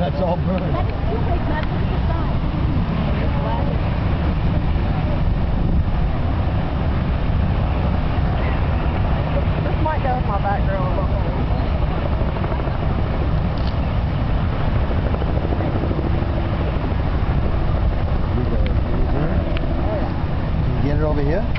it's all burned. This might go with my background. Can you get it over here?